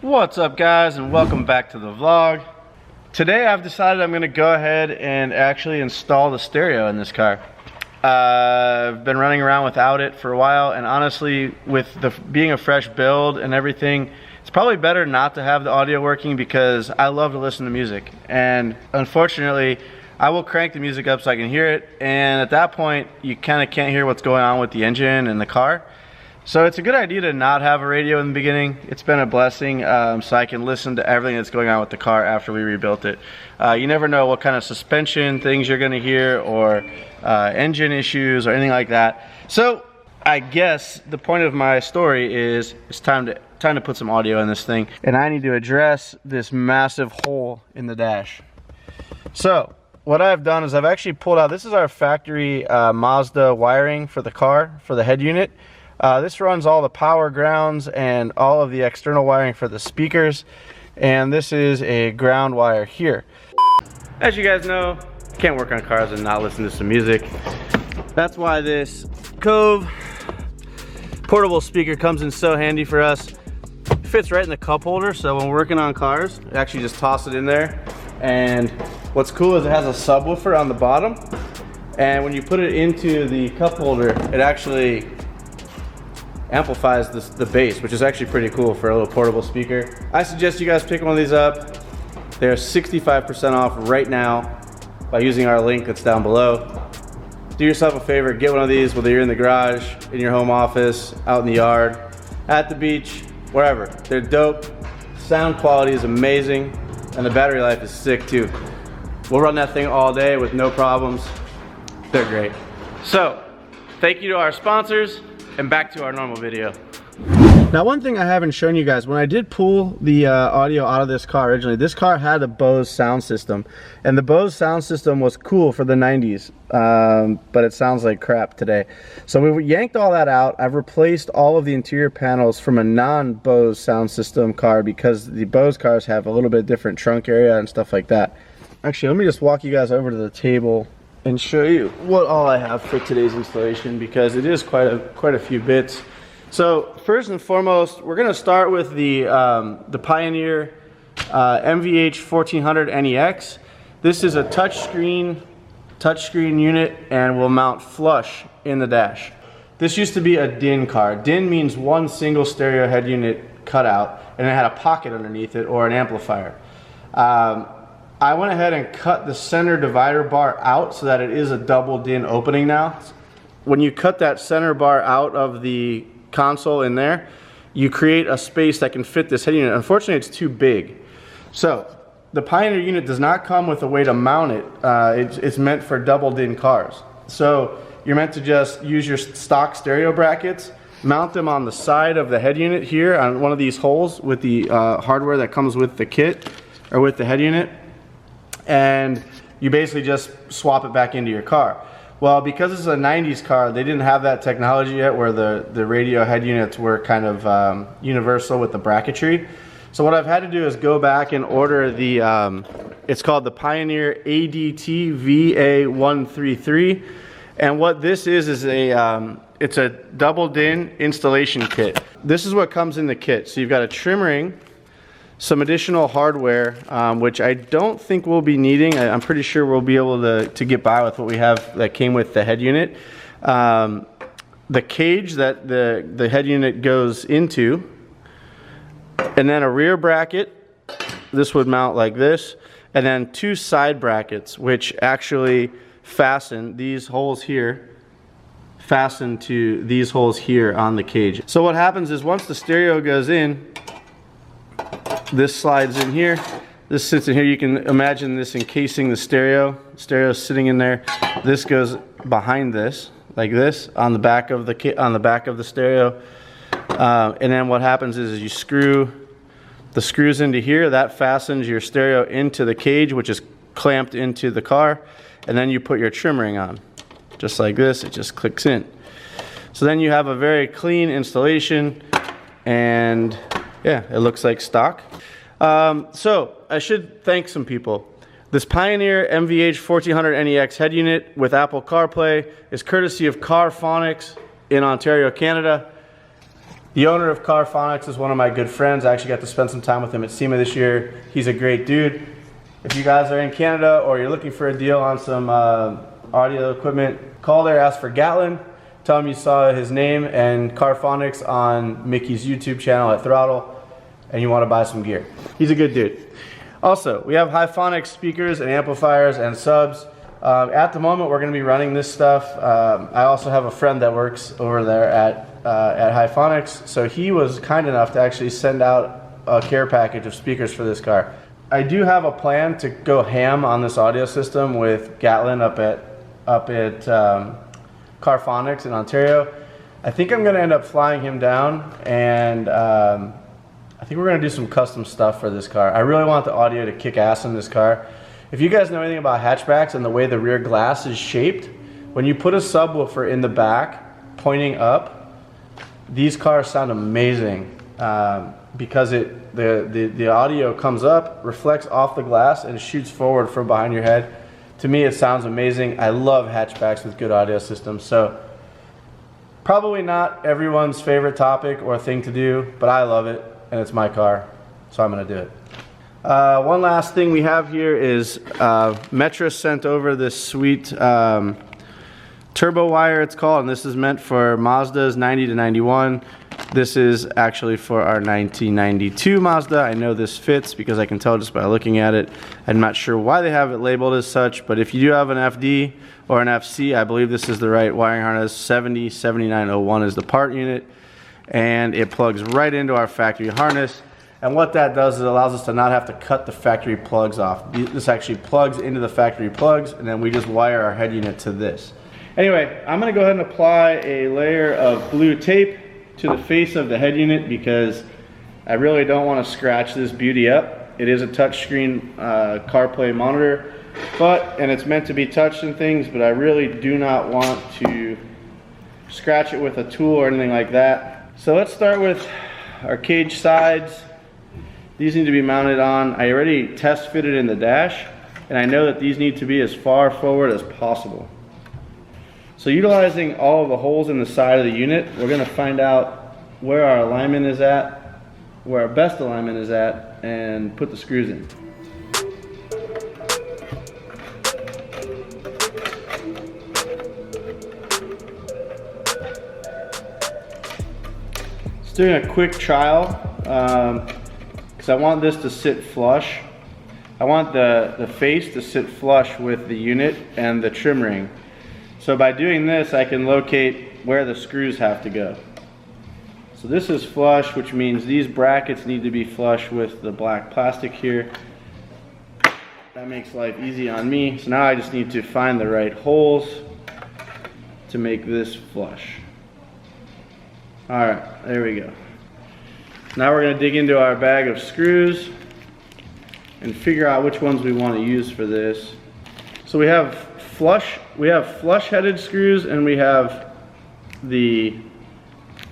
What's up, guys, and welcome back to the vlog. Today I've decided I'm going to go ahead and actually install the stereo in this car. I've been running around without it for a while, and honestly, with being a fresh build and everything, it's probably better not to have the audio working because I love to listen to music. And unfortunately, I will crank the music up so I can hear it, and at that point, you kind of can't hear what's going on with the engine and the car. So it's a good idea to not have a radio in the beginning. It's been a blessing, so I can listen to everything that's going on with the car after we rebuilt it. You never know what kind of suspension things you're going to hear, or engine issues or anything like that. So I guess the point of my story is it's time to put some audio in this thing, and I need to address this massive hole in the dash. So what I've done is I've actually pulled out, this is our factory Mazda wiring for the car, for the head unit. This runs all the power grounds and all of the external wiring for the speakers, and this is a ground wire here. As you guys know, I can't work on cars and not listen to some music. That's why this Cove portable speaker comes in so handy for us. It fits right in the cup holder, so when we're working on cars, I actually just toss it in there. And what's cool is it has a subwoofer on the bottom, and when you put it into the cup holder, it actually amplifies the bass, which is actually pretty cool for a little portable speaker. I suggest you guys pick one of these up. They're 65% off right now by using our link that's down below. Do yourself a favor, get one of these, whether you're in the garage, in your home office, out in the yard, at the beach, wherever. They're dope. Sound quality is amazing, and the battery life is sick too. We'll run that thing all day with no problems. They're great. So, thank you to our sponsors, and back to our normal video. Now, one thing I haven't shown you guys, when I did pull the audio out of this car originally, this car had a Bose sound system, and the Bose sound system was cool for the 90s, but it sounds like crap today. So we yanked all that out. I've replaced all of the interior panels from a non-Bose sound system car because the Bose cars have a little bit different trunk area and stuff like that. Actually, let me just walk you guys over to the table and show you what all I have for today's installation, because it is quite a few bits. So first and foremost, we're going to start with the Pioneer MVH 1400 NEX. This is a touchscreen unit and will mount flush in the dash. This used to be a DIN car. DIN means one single stereo head unit cut out, and it had a pocket underneath it or an amplifier. I went ahead and cut the center divider bar out so that it is a double DIN opening now. When you cut that center bar out of the console in there, you create a space that can fit this head unit. Unfortunately, it's too big. So the Pioneer unit does not come with a way to mount it. It's meant for double DIN cars. So you're meant to just use your stock stereo brackets, mount them on the side of the head unit here on one of these holes with the hardware that comes with the kit or with the head unit, and you basically just swap it back into your car. Well, because this is a 90s car, they didn't have that technology yet where the radio head units were kind of universal with the bracketry. So what I've had to do is go back and order the, it's called the Pioneer ADT VA133. And what this is it's a double DIN installation kit. This is what comes in the kit. So you've got a trim ring, some additional hardware, which I don't think we'll be needing. I'm pretty sure we'll be able to get by with what we have that came with the head unit. The cage that the head unit goes into, and then a rear bracket. This would mount like this, and then two side brackets, which actually fasten these holes here, fasten to these holes here on the cage. So what happens is once the stereo goes in, this slides in here, this sits in here. You can imagine this encasing the stereo. Stereo's sitting in there. This goes behind this, like this, on the back of the kit, on the back of the stereo. And then what happens is you screw the screws into here. That fastens your stereo into the cage, which is clamped into the car. And then you put your trim ring on, just like this. It just clicks in. So then you have a very clean installation, and yeah, it looks like stock. So I should thank some people. This Pioneer MVH 1400 NEX head unit with Apple CarPlay is courtesy of Carphonics in Ontario, Canada. The owner of Carphonics is one of my good friends. I actually got to spend some time with him at SEMA this year. He's a great dude. If you guys are in Canada or you're looking for a deal on some audio equipment, call there, ask for Gatlin. Tell him you saw his name and Carphonics on Mickey's YouTube channel at throtl, and you want to buy some gear. He's a good dude. Also, we have Hyphonics speakers and amplifiers and subs. At the moment, we're going to be running this stuff. I also have a friend that works over there at Hyphonics, so he was kind enough to actually send out a care package of speakers for this car. I do have a plan to go ham on this audio system with Gatlin up at Carphonics in Ontario. I think I'm going to end up flying him down, and I think we're going to do some custom stuff for this car. I really want the audio to kick ass in this car. If you guys know anything about hatchbacks and the way the rear glass is shaped, when you put a subwoofer in the back pointing up, these cars sound amazing because the audio comes up, reflects off the glass, and shoots forward from behind your head. To me, it sounds amazing. I love hatchbacks with good audio systems. So probably not everyone's favorite topic or thing to do, but I love it, and it's my car, so I'm gonna do it. One last thing we have here is Metra sent over this sweet turbo wire, it's called, and this is meant for Mazda's 90 to 91. This is actually for our 1992 Mazda. I know this fits because I can tell just by looking at it. I'm not sure why they have it labeled as such, but if you do have an FD or an FC, I believe this is the right wiring harness. 707901 is the part unit, and it plugs right into our factory harness. And what that does is it allows us to not have to cut the factory plugs off. This actually plugs into the factory plugs, and then we just wire our head unit to this. Anyway, I'm gonna go ahead and apply a layer of blue tape to the face of the head unit because I really don't want to scratch this beauty up. It is a touchscreen CarPlay monitor, and it's meant to be touched and things, but I really do not want to scratch it with a tool or anything like that. So let's start with our cage sides. These need to be mounted on. I already test fitted in the dash, and I know that these need to be as far forward as possible. So utilizing all of the holes in the side of the unit, we're going to find out where our alignment is at, where our best alignment is at, and put the screws in. Just doing a quick trial because I want this to sit flush. I want the face to sit flush with the unit and the trim ring. So by doing this, I can locate where the screws have to go. So this is flush, which means these brackets need to be flush with the black plastic here. That makes life easy on me. So now I just need to find the right holes to make this flush. All right, there we go. Now we're gonna dig into our bag of screws and figure out which ones we want to use for this. So we have flush-headed screws, and we have the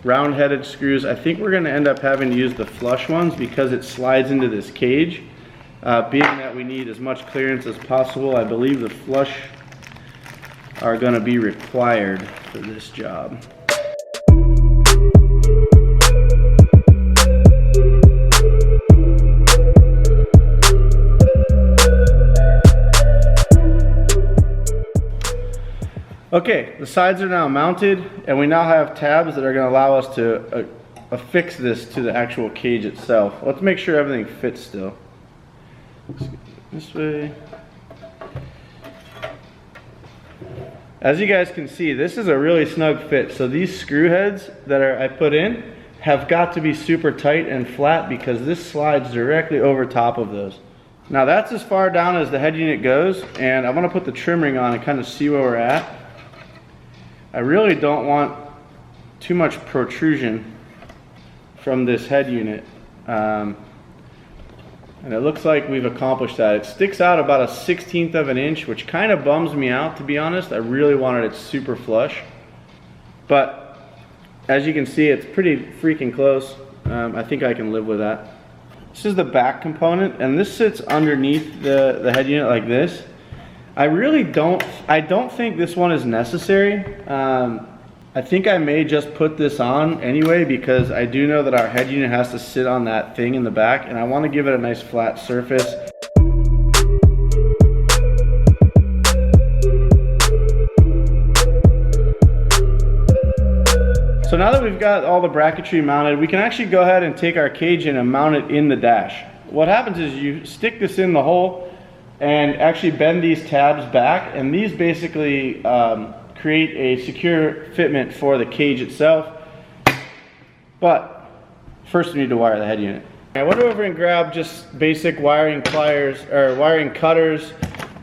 round-headed screws. I think we're going to end up having to use the flush ones because it slides into this cage. Being that we need as much clearance as possible, I believe the flush are going to be required for this job. Okay, the sides are now mounted, and we now have tabs that are going to allow us to affix this to the actual cage itself. Let's make sure everything fits still. Let's get this way. As you guys can see, this is a really snug fit. So these screw heads that I put in have got to be super tight and flat because this slides directly over top of those. Now that's as far down as the head unit goes, and I want to put the trim ring on and kind of see where we're at. I really don't want too much protrusion from this head unit. And it looks like we've accomplished that. It sticks out about 1/16 of an inch, which kind of bums me out, to be honest. I really wanted it super flush. But as you can see, it's pretty freaking close. I think I can live with that. This is the back component, and this sits underneath the head unit like this. I don't think this one is necessary. I think I may just put this on anyway because I do know that our head unit has to sit on that thing in the back and I want to give it a nice flat surface. So now that we've got all the bracketry mounted, we can actually go ahead and take our cage in and mount it in the dash. What happens is you stick this in the hole and actually bend these tabs back, and these basically create a secure fitment for the cage itself. But first we need to wire the head unit. I went over and grabbed just basic wiring pliers or wiring cutters,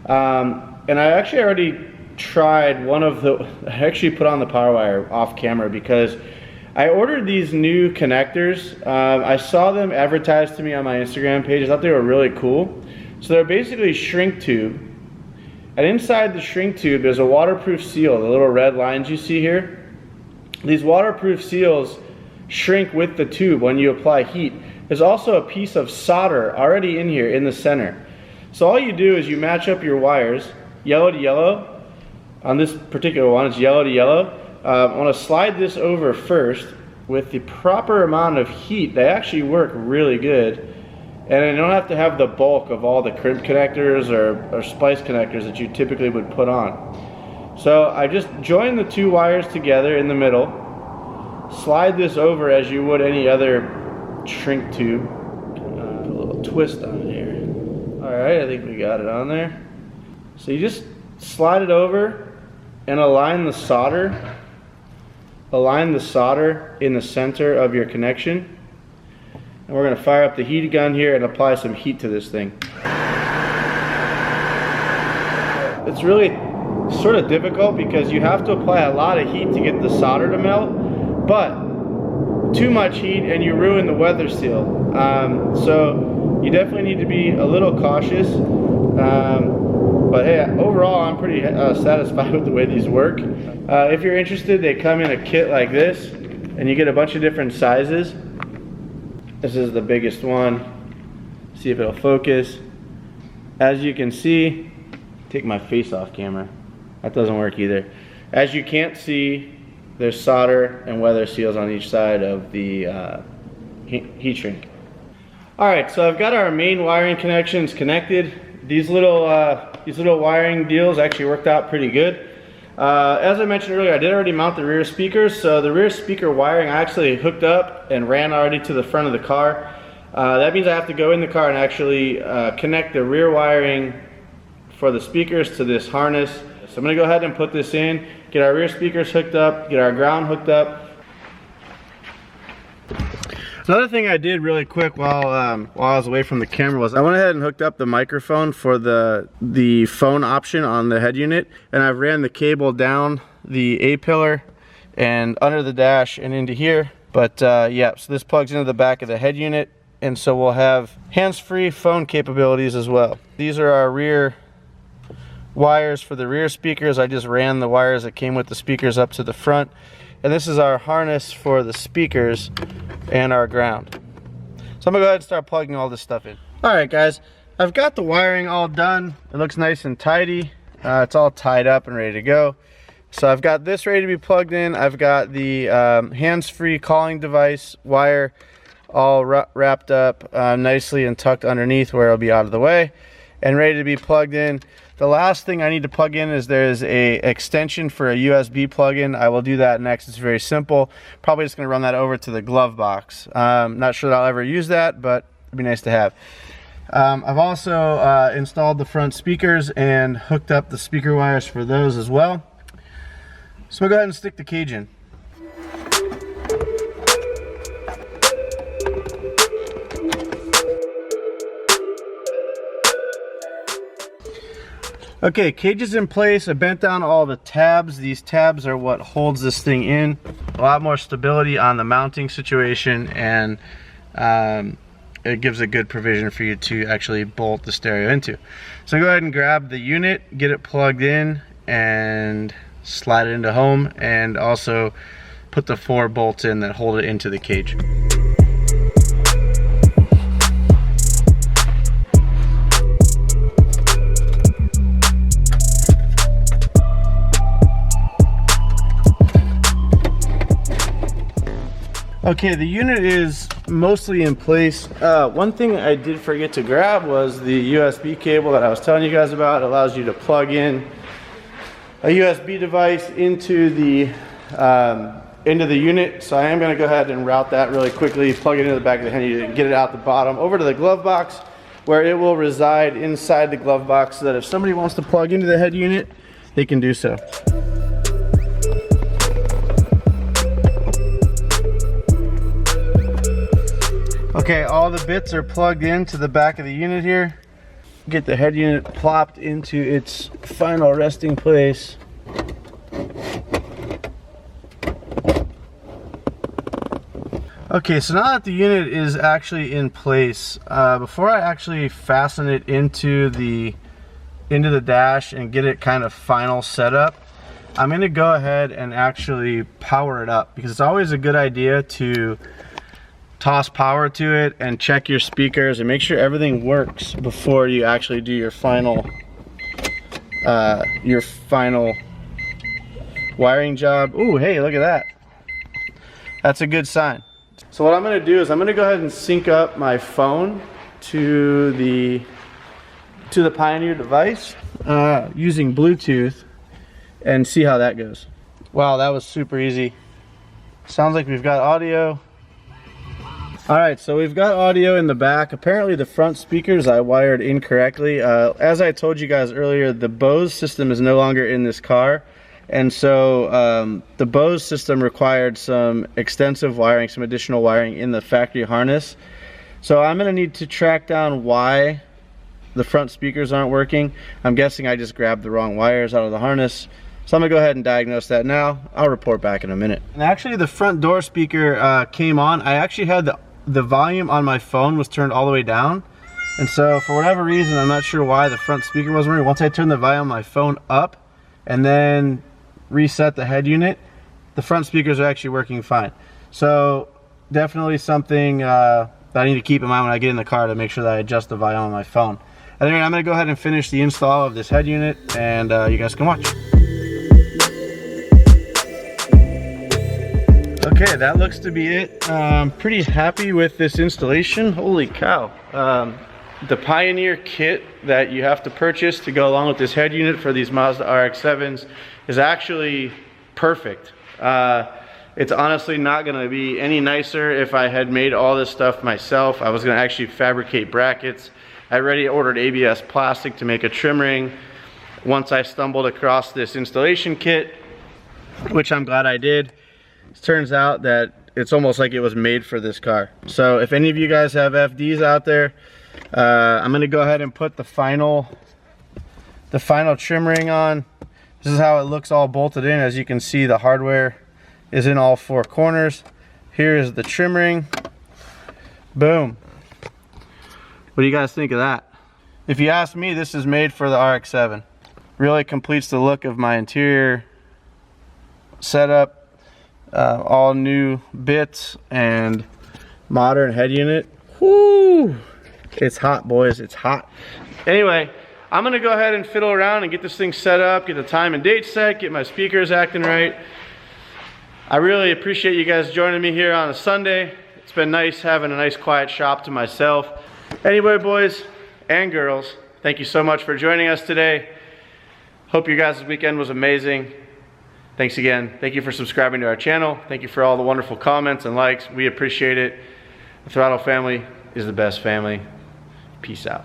and I actually already tried one of the, I actually put on the power wire off camera because I ordered these new connectors. I saw them advertised to me on my Instagram page. I thought they were really cool. So they're basically shrink tube, and inside the shrink tube there's a waterproof seal, the little red lines you see here. These waterproof seals shrink with the tube when you apply heat. There's also a piece of solder already in here in the center. So all you do is you match up your wires, yellow to yellow. On this particular one, it's yellow to yellow. I want to slide this over first. With the proper amount of heat, they actually work really good. And I don't have to have the bulk of all the crimp connectors or splice connectors that you typically would put on. So I just join the two wires together in the middle, slide this over as you would any other shrink tube. Put a little twist on it here. Alright, I think we got it on there. So you just slide it over and align the solder in the center of your connection. And we're going to fire up the heat gun here and apply some heat to this thing. It's really sort of difficult because you have to apply a lot of heat to get the solder to melt, but too much heat and you ruin the weather seal. So you definitely need to be a little cautious. But hey, overall I'm pretty satisfied with the way these work. If you're interested, they come in a kit like this and you get a bunch of different sizes. This is the biggest one. See if it'll focus. As you can see, take my face off camera. That doesn't work either. As you can't see, there's solder and weather seals on each side of the heat shrink. Alright, so I've got our main wiring connections connected. These little wiring deals actually worked out pretty good. As I mentioned earlier, I did already mount the rear speakers, so the rear speaker wiring I actually hooked up and ran already to the front of the car. That means I have to go in the car and actually connect the rear wiring for the speakers to this harness. So I'm going to go ahead and put this in, get our rear speakers hooked up, get our ground hooked up. Another thing I did really quick while I was away from the camera was I went ahead and hooked up the microphone for the phone option on the head unit, and I've ran the cable down the A-pillar and under the dash and into here. But yeah, so this plugs into the back of the head unit, and so we'll have hands-free phone capabilities as well. These are our rear wires for the rear speakers. I just ran the wires that came with the speakers up to the front. And this is our harness for the speakers and our ground. So I'm gonna go ahead and start plugging all this stuff in. Alright guys, I've got the wiring all done. It looks nice and tidy. It's all tied up and ready to go. So I've got this ready to be plugged in. I've got the hands-free calling device wire all wrapped up nicely and tucked underneath where it'll be out of the way and ready to be plugged in. The last thing I need to plug in is there's a extension for a USB plug-in. I will do that next. It's very simple. Probably just going to run that over to the glove box. Not sure that I'll ever use that, but it'd be nice to have. I've also installed the front speakers and hooked up the speaker wires for those as well. So we'll go ahead and stick the cage in. Okay, cage is in place. I bent down all the tabs. These tabs are what holds this thing in. A lot more stability on the mounting situation, and it gives a good provision for you to actually bolt the stereo into. So go ahead and grab the unit, get it plugged in, and slide it into home, and also put the 4 bolts in that hold it into the cage. Okay, the unit is mostly in place. One thing I did forget to grab was the USB cable that I was telling you guys about. It allows you to plug in a USB device into the unit. So I am going to go ahead and route that really quickly, plug it into the back of the head unit, get it out the bottom over to the glove box, where it will reside inside the glove box, so that if somebody wants to plug into the head unit, they can do so. Okay, all the bits are plugged into the back of the unit here. Get the head unit plopped into its final resting place. Okay, so now that the unit is actually in place, before I actually fasten it into the dash and get it kind of final set up, I'm going to go ahead and actually power it up, because it's always a good idea to toss power to it and check your speakers and make sure everything works before you actually do your final wiring job. Ooh, hey, look at that. That's a good sign. So what I'm going to do is I'm going to go ahead and sync up my phone to the Pioneer device using Bluetooth and see how that goes. Wow, that was super easy. Sounds like we've got audio. Alright, so we've got audio in the back. Apparently the front speakers I wired incorrectly. As I told you guys earlier, the Bose system is no longer in this car. And so the Bose system required some extensive wiring, some additional wiring in the factory harness. So I'm going to need to track down why the front speakers aren't working. I'm guessing I just grabbed the wrong wires out of the harness. So I'm going to go ahead and diagnose that now. I'll report back in a minute. And actually the front door speaker came on. I actually had the volume on my phone was turned all the way down. And so for whatever reason, I'm not sure why the front speaker wasn't working. Once I turned the volume on my phone up and then reset the head unit, the front speakers are actually working fine. So definitely something that I need to keep in mind when I get in the car, to make sure that I adjust the volume on my phone. Anyway, I'm going to go ahead and finish the install of this head unit, and you guys can watch. Okay, that looks to be it. I'm pretty happy with this installation. Holy cow. The Pioneer kit that you have to purchase to go along with this head unit for these Mazda RX-7s is actually perfect. It's honestly not going to be any nicer if I had made all this stuff myself. I was going to actually fabricate brackets. I already ordered ABS plastic to make a trim ring once I stumbled across this installation kit, which I'm glad I did. It turns out that it's almost like it was made for this car. So if any of you guys have FDs out there, I'm going to go ahead and put the final trim ring on. This is how it looks all bolted in. As you can see, the hardware is in all four corners. Here is the trim ring. Boom. What do you guys think of that? If you ask me, this is made for the RX-7. Really completes the look of my interior setup. All new bits and modern head unit. Whoo! It's hot, boys. It's hot. Anyway, I'm going to go ahead and fiddle around and get this thing set up, get the time and date set, get my speakers acting right. I really appreciate you guys joining me here on a Sunday. It's been nice having a nice quiet shop to myself. Anyway, boys and girls, thank you so much for joining us today. Hope your guys' weekend was amazing. Thanks again. Thank you for subscribing to our channel. Thank you for all the wonderful comments and likes. We appreciate it. The Throttle family is the best family. Peace out.